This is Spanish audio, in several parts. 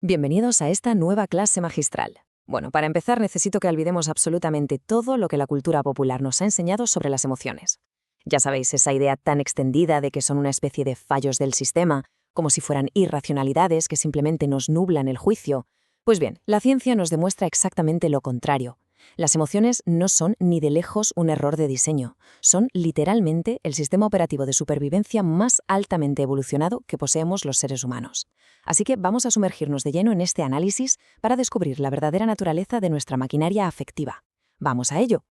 Bienvenidos a esta nueva clase magistral. Bueno, para empezar necesito que olvidemos absolutamente todo lo que la cultura popular nos ha enseñado sobre las emociones. Ya sabéis, esa idea tan extendida de que son una especie de fallos del sistema, como si fueran irracionalidades que simplemente nos nublan el juicio. Pues bien, la ciencia nos demuestra exactamente lo contrario. Las emociones no son ni de lejos un error de diseño, son literalmente el sistema operativo de supervivencia más altamente evolucionado que poseemos los seres humanos. Así que vamos a sumergirnos de lleno en este análisis para descubrir la verdadera naturaleza de nuestra maquinaria afectiva. ¡Vamos a ello!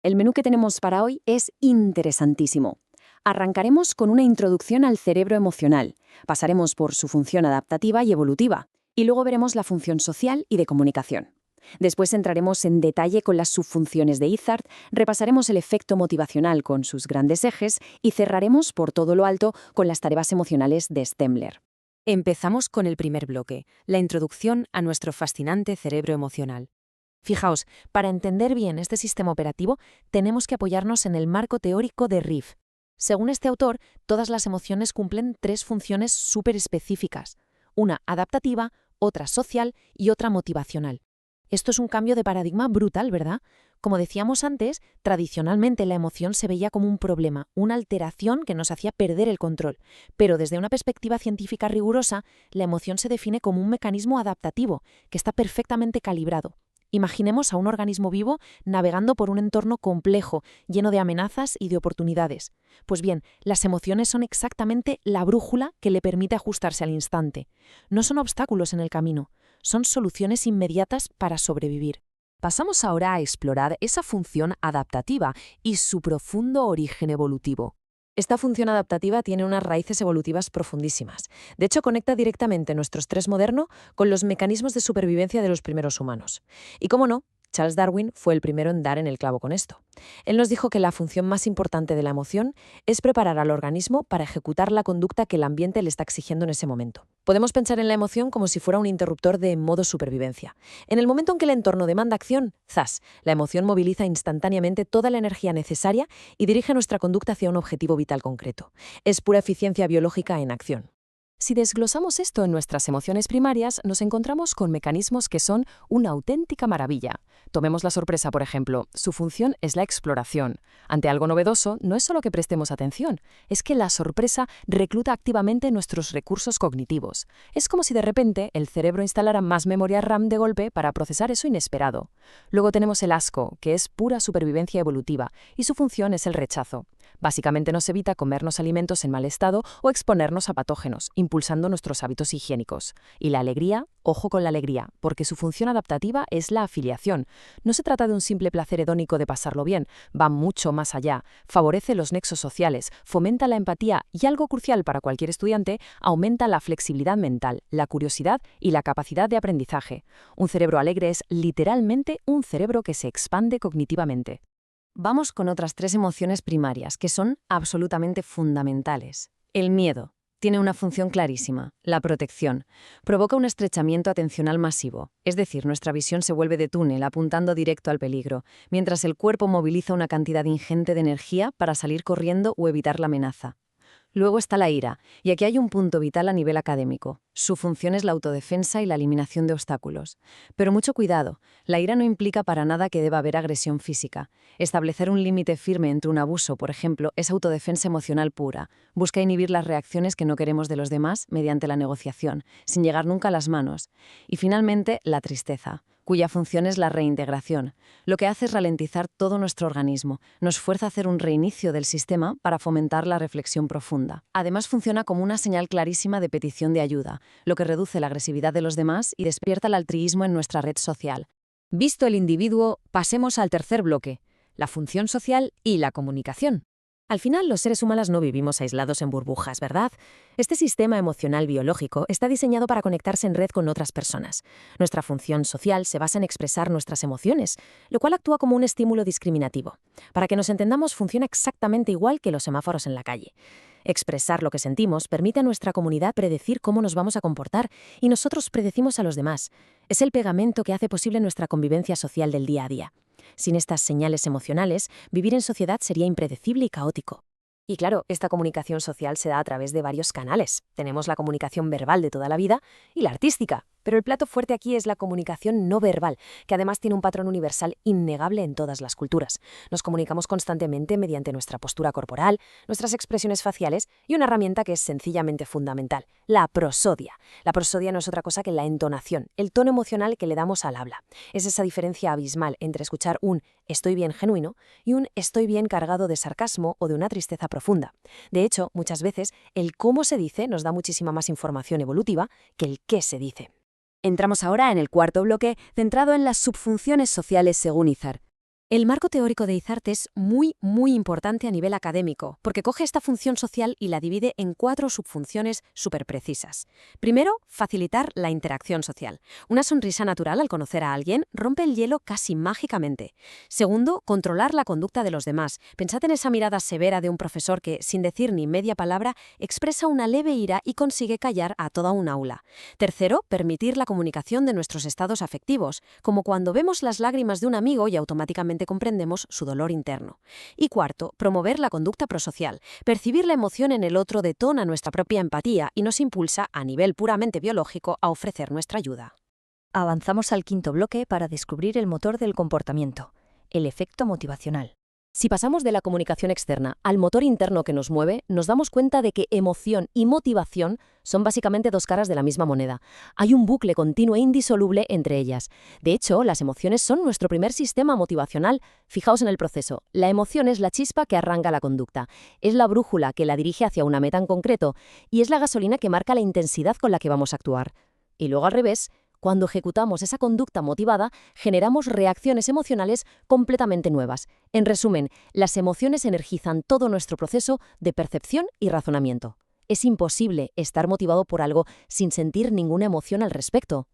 El menú que tenemos para hoy es interesantísimo. Arrancaremos con una introducción al cerebro emocional, pasaremos por su función adaptativa y evolutiva, y luego veremos la función social y de comunicación. Después entraremos en detalle con las subfunciones de Izard, repasaremos el efecto motivacional con sus grandes ejes y cerraremos por todo lo alto con las tareas emocionales de Stemler. Empezamos con el primer bloque, la introducción a nuestro fascinante cerebro emocional. Fijaos, para entender bien este sistema operativo, tenemos que apoyarnos en el marco teórico de Riff. Según este autor, todas las emociones cumplen tres funciones súper específicas: una adaptativa, otra social y otra motivacional. Esto es un cambio de paradigma brutal, ¿verdad? Como decíamos antes, tradicionalmente la emoción se veía como un problema, una alteración que nos hacía perder el control. Pero desde una perspectiva científica rigurosa, la emoción se define como un mecanismo adaptativo, que está perfectamente calibrado. Imaginemos a un organismo vivo navegando por un entorno complejo, lleno de amenazas y de oportunidades. Pues bien, las emociones son exactamente la brújula que le permite ajustarse al instante. No son obstáculos en el camino, son soluciones inmediatas para sobrevivir. Pasamos ahora a explorar esa función adaptativa y su profundo origen evolutivo. Esta función adaptativa tiene unas raíces evolutivas profundísimas. De hecho, conecta directamente nuestro estrés moderno con los mecanismos de supervivencia de los primeros humanos. Y cómo no, Charles Darwin fue el primero en dar en el clavo con esto. Él nos dijo que la función más importante de la emoción es preparar al organismo para ejecutar la conducta que el ambiente le está exigiendo en ese momento. Podemos pensar en la emoción como si fuera un interruptor de modo supervivencia. En el momento en que el entorno demanda acción, ¡zas!, la emoción moviliza instantáneamente toda la energía necesaria y dirige nuestra conducta hacia un objetivo vital concreto. Es pura eficiencia biológica en acción. Si desglosamos esto en nuestras emociones primarias, nos encontramos con mecanismos que son una auténtica maravilla. Tomemos la sorpresa, por ejemplo. Su función es la exploración. Ante algo novedoso, no es solo que prestemos atención, es que la sorpresa recluta activamente nuestros recursos cognitivos. Es como si de repente el cerebro instalara más memoria RAM de golpe para procesar eso inesperado. Luego tenemos el asco, que es pura supervivencia evolutiva, y su función es el rechazo. Básicamente nos evita comernos alimentos en mal estado o exponernos a patógenos, impulsando nuestros hábitos higiénicos. Y la alegría, ojo con la alegría, porque su función adaptativa es la afiliación. No se trata de un simple placer hedónico de pasarlo bien, va mucho más allá. Favorece los nexos sociales, fomenta la empatía y, algo crucial para cualquier estudiante, aumenta la flexibilidad mental, la curiosidad y la capacidad de aprendizaje. Un cerebro alegre es literalmente un cerebro que se expande cognitivamente. Vamos con otras tres emociones primarias que son absolutamente fundamentales. El miedo tiene una función clarísima, la protección. Provoca un estrechamiento atencional masivo, es decir, nuestra visión se vuelve de túnel apuntando directo al peligro, mientras el cuerpo moviliza una cantidad ingente de energía para salir corriendo o evitar la amenaza. Luego está la ira, y aquí hay un punto vital a nivel académico. Su función es la autodefensa y la eliminación de obstáculos. Pero mucho cuidado, la ira no implica para nada que deba haber agresión física. Establecer un límite firme entre un abuso, por ejemplo, es autodefensa emocional pura. Busca inhibir las reacciones que no queremos de los demás mediante la negociación, sin llegar nunca a las manos. Y finalmente, la tristeza, cuya función es la reintegración. Lo que hace es ralentizar todo nuestro organismo, nos fuerza a hacer un reinicio del sistema para fomentar la reflexión profunda. Además, funciona como una señal clarísima de petición de ayuda, lo que reduce la agresividad de los demás y despierta el altruismo en nuestra red social. Visto el individuo, pasemos al tercer bloque, la función social y la comunicación. Al final, los seres humanos no vivimos aislados en burbujas, ¿verdad? Este sistema emocional biológico está diseñado para conectarse en red con otras personas. Nuestra función social se basa en expresar nuestras emociones, lo cual actúa como un estímulo discriminativo. Para que nos entendamos, funciona exactamente igual que los semáforos en la calle. Expresar lo que sentimos permite a nuestra comunidad predecir cómo nos vamos a comportar y nosotros predecimos a los demás. Es el pegamento que hace posible nuestra convivencia social del día a día. Sin estas señales emocionales, vivir en sociedad sería impredecible y caótico. Y claro, esta comunicación social se da a través de varios canales. Tenemos la comunicación verbal de toda la vida y la artística. Pero el plato fuerte aquí es la comunicación no verbal, que además tiene un patrón universal innegable en todas las culturas. Nos comunicamos constantemente mediante nuestra postura corporal, nuestras expresiones faciales y una herramienta que es sencillamente fundamental, la prosodia. La prosodia no es otra cosa que la entonación, el tono emocional que le damos al habla. Es esa diferencia abismal entre escuchar un estoy bien genuino y un estoy bien cargado de sarcasmo o de una tristeza profunda. De hecho, muchas veces, el cómo se dice nos da muchísima más información evolutiva que el qué se dice. Entramos ahora en el cuarto bloque, centrado en las subfunciones sociales según Izard. El marco teórico de Izard es muy importante a nivel académico, porque coge esta función social y la divide en 4 subfunciones súper precisas. Primero, facilitar la interacción social. Una sonrisa natural al conocer a alguien rompe el hielo casi mágicamente. Segundo, controlar la conducta de los demás. Pensad en esa mirada severa de un profesor que, sin decir ni media palabra, expresa una leve ira y consigue callar a toda un aula. Tercero, permitir la comunicación de nuestros estados afectivos, como cuando vemos las lágrimas de un amigo y automáticamente comprendemos su dolor interno. Y cuarto, promover la conducta prosocial. Percibir la emoción en el otro detona nuestra propia empatía y nos impulsa, a nivel puramente biológico, a ofrecer nuestra ayuda. Avanzamos al quinto bloque para descubrir el motor del comportamiento, el efecto motivacional. Si pasamos de la comunicación externa al motor interno que nos mueve, nos damos cuenta de que emoción y motivación son básicamente 2 caras de la misma moneda. Hay un bucle continuo e indisoluble entre ellas. De hecho, las emociones son nuestro primer sistema motivacional. Fijaos en el proceso. La emoción es la chispa que arranca la conducta, es la brújula que la dirige hacia una meta en concreto y es la gasolina que marca la intensidad con la que vamos a actuar. Y luego al revés, cuando ejecutamos esa conducta motivada, generamos reacciones emocionales completamente nuevas. En resumen, las emociones energizan todo nuestro proceso de percepción y razonamiento. Es imposible estar motivado por algo sin sentir ninguna emoción al respecto.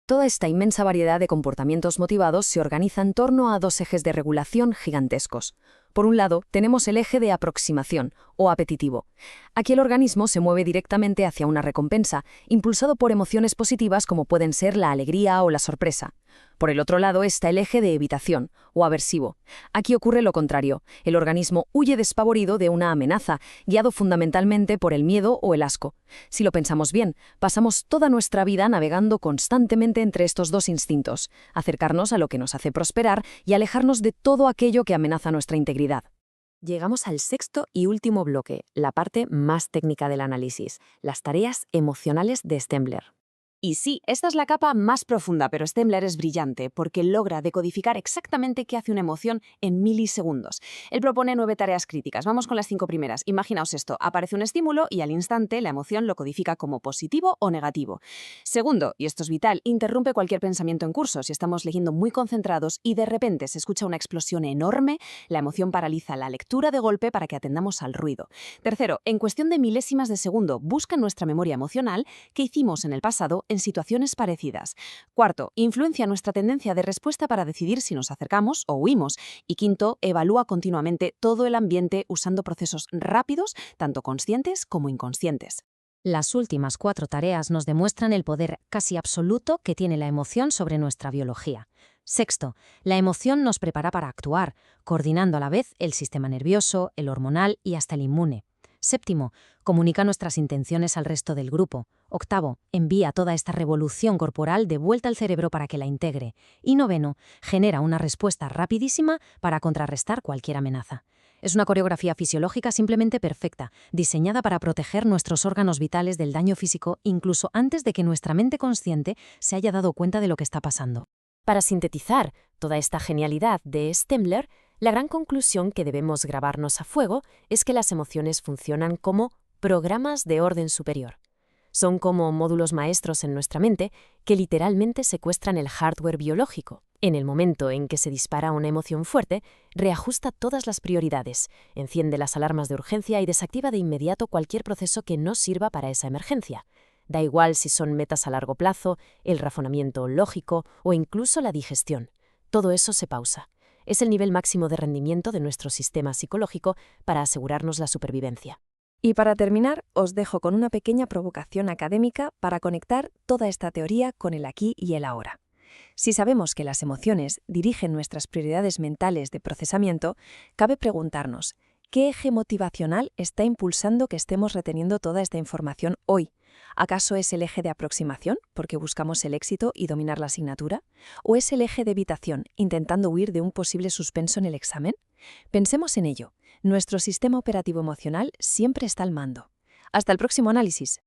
Toda esta inmensa variedad de comportamientos motivados se organiza en torno a 2 ejes de regulación gigantescos. Por un lado, tenemos el eje de aproximación, o apetitivo. Aquí el organismo se mueve directamente hacia una recompensa, impulsado por emociones positivas como pueden ser la alegría o la sorpresa. Por el otro lado está el eje de evitación, o aversivo. Aquí ocurre lo contrario. El organismo huye despavorido de una amenaza, guiado fundamentalmente por el miedo o el asco. Si lo pensamos bien, pasamos toda nuestra vida navegando constantemente entre estos 2 instintos, acercarnos a lo que nos hace prosperar y alejarnos de todo aquello que amenaza nuestra integridad. Llegamos al sexto y último bloque, la parte más técnica del análisis, las tareas emocionales de Stembler. Y sí, esta es la capa más profunda, pero Stembler es brillante porque logra decodificar exactamente qué hace una emoción en milisegundos. Él propone 9 tareas críticas. Vamos con las 5 primeras. Imaginaos esto, aparece un estímulo y al instante la emoción lo codifica como positivo o negativo. Segundo, y esto es vital, interrumpe cualquier pensamiento en curso. Si estamos leyendo muy concentrados y de repente se escucha una explosión enorme, la emoción paraliza la lectura de golpe para que atendamos al ruido. Tercero, en cuestión de milésimas de segundo, busca en nuestra memoria emocional qué hicimos en el pasado en situaciones parecidas. Cuarto, influencia nuestra tendencia de respuesta para decidir si nos acercamos o huimos. Y quinto, evalúa continuamente todo el ambiente usando procesos rápidos, tanto conscientes como inconscientes. Las últimas 4 tareas nos demuestran el poder casi absoluto que tiene la emoción sobre nuestra biología. Sexto, la emoción nos prepara para actuar, coordinando a la vez el sistema nervioso, el hormonal y hasta el inmune. Séptimo, comunica nuestras intenciones al resto del grupo. Octavo, envía toda esta revolución corporal de vuelta al cerebro para que la integre. Y noveno, genera una respuesta rapidísima para contrarrestar cualquier amenaza. Es una coreografía fisiológica simplemente perfecta, diseñada para proteger nuestros órganos vitales del daño físico incluso antes de que nuestra mente consciente se haya dado cuenta de lo que está pasando. Para sintetizar toda esta genialidad de Stembler, la gran conclusión que debemos grabarnos a fuego es que las emociones funcionan como programas de orden superior. Son como módulos maestros en nuestra mente que literalmente secuestran el hardware biológico. En el momento en que se dispara una emoción fuerte, reajusta todas las prioridades, enciende las alarmas de urgencia y desactiva de inmediato cualquier proceso que no sirva para esa emergencia. Da igual si son metas a largo plazo, el razonamiento lógico o incluso la digestión. Todo eso se pausa. Es el nivel máximo de rendimiento de nuestro sistema psicológico para asegurarnos la supervivencia. Y para terminar, os dejo con una pequeña provocación académica para conectar toda esta teoría con el aquí y el ahora. Si sabemos que las emociones dirigen nuestras prioridades mentales de procesamiento, cabe preguntarnos, ¿Qué eje motivacional está impulsando que estemos reteniendo toda esta información hoy? ¿Acaso es el eje de aproximación, porque buscamos el éxito y dominar la asignatura? ¿O es el eje de evitación, intentando huir de un posible suspenso en el examen? Pensemos en ello. Nuestro sistema operativo emocional siempre está al mando. Hasta el próximo análisis.